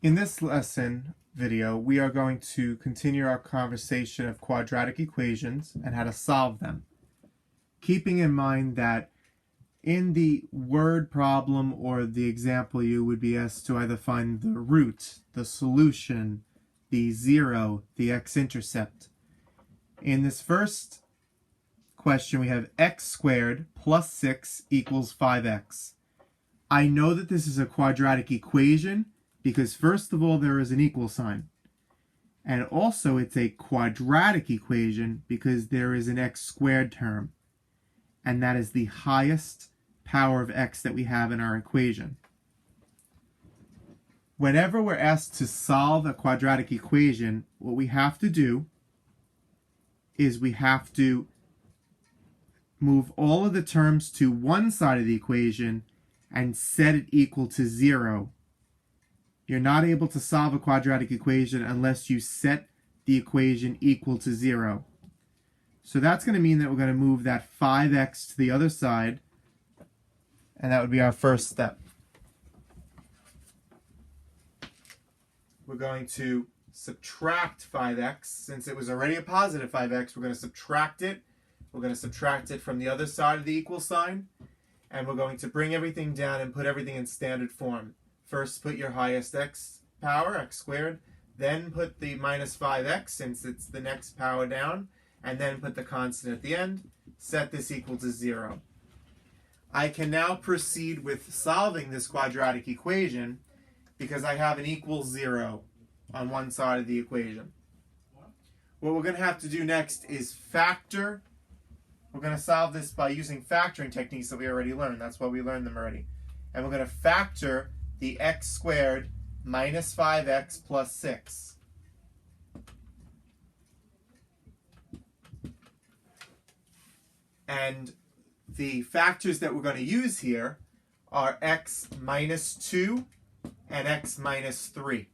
In this lesson video, we are going to continue our conversation of quadratic equations and how to solve them. Keeping in mind that in the word problem or the example, you would be asked to either find the root, the solution, the zero, the x-intercept. In this first question, we have x squared plus 6 equals 5x. I know that this is a quadratic equation because first of all, there is an equal sign. And also it's a quadratic equation because there is an x squared term. And that is the highest power of x that we have in our equation. Whenever we're asked to solve a quadratic equation, what we have to do is we have to move all of the terms to one side of the equation and set it equal to 0. You're not able to solve a quadratic equation unless you set the equation equal to 0. So that's going to mean that we're going to move that 5x to the other side, and that would be our first step. We're going to subtract 5x. Since it was already a positive 5x, we're going to subtract it. We're going to subtract it from the other side of the equal sign, and we're going to bring everything down and put everything in standard form. First, put your highest x power, x squared, then put the minus 5x, since it's the next power down, and then put the constant at the end. Set this equal to 0. I can now proceed with solving this quadratic equation because I have an equals 0 on one side of the equation. What we're going to have to do next is factor. We're going to solve this by using factoring techniques that we already learned. That's why we learned them already. And we're going to factor the x squared minus 5x plus 6. And the factors that we're going to use here are x minus 2 and x minus 3.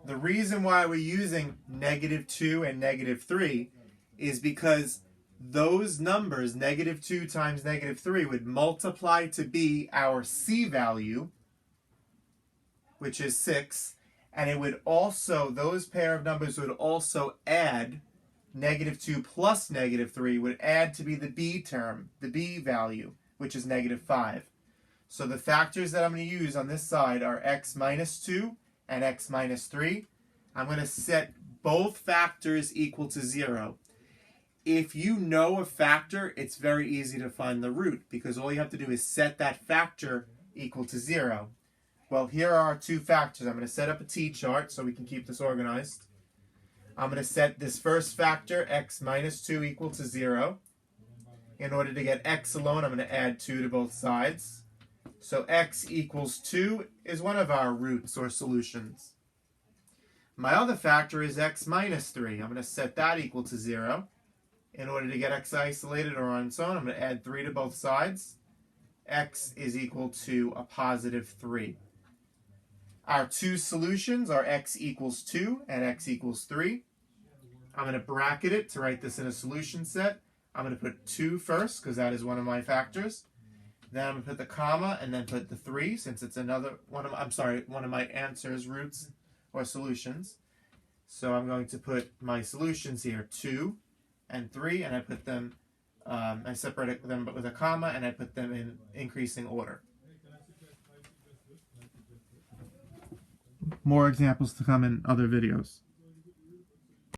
The reason why we're using negative 2 and negative 3 is because those numbers, negative 2 times negative 3, would multiply to be our c value, which is 6, and it would also, those pair of numbers would also add, negative 2 plus negative 3 would add to be the b term, the b value, which is negative 5. So the factors that I'm going to use on this side are x minus 2 and x minus 3. I'm going to set both factors equal to 0. If you know a factor, it's very easy to find the root because all you have to do is set that factor equal to 0. Well, here are our two factors. I'm going to set up a t-chart so we can keep this organized. I'm going to set this first factor, x minus 2, equal to 0. In order to get x alone, I'm going to add 2 to both sides. So x equals 2 is one of our roots or solutions. My other factor is x minus 3. I'm going to set that equal to 0. In order to get x isolated or on its own, I'm going to add 3 to both sides. X is equal to a positive 3. Our two solutions are x equals 2 and x equals 3. I'm going to bracket it to write this in a solution set. I'm going to put 2 first because that is one of my factors. Then I'm going to put the comma and then put the 3 since it's another one of, one of my answers, roots, or solutions. So I'm going to put my solutions here, 2 and 3, and I put them, I separate them with a comma, and I put them in increasing order. More examples to come in other videos.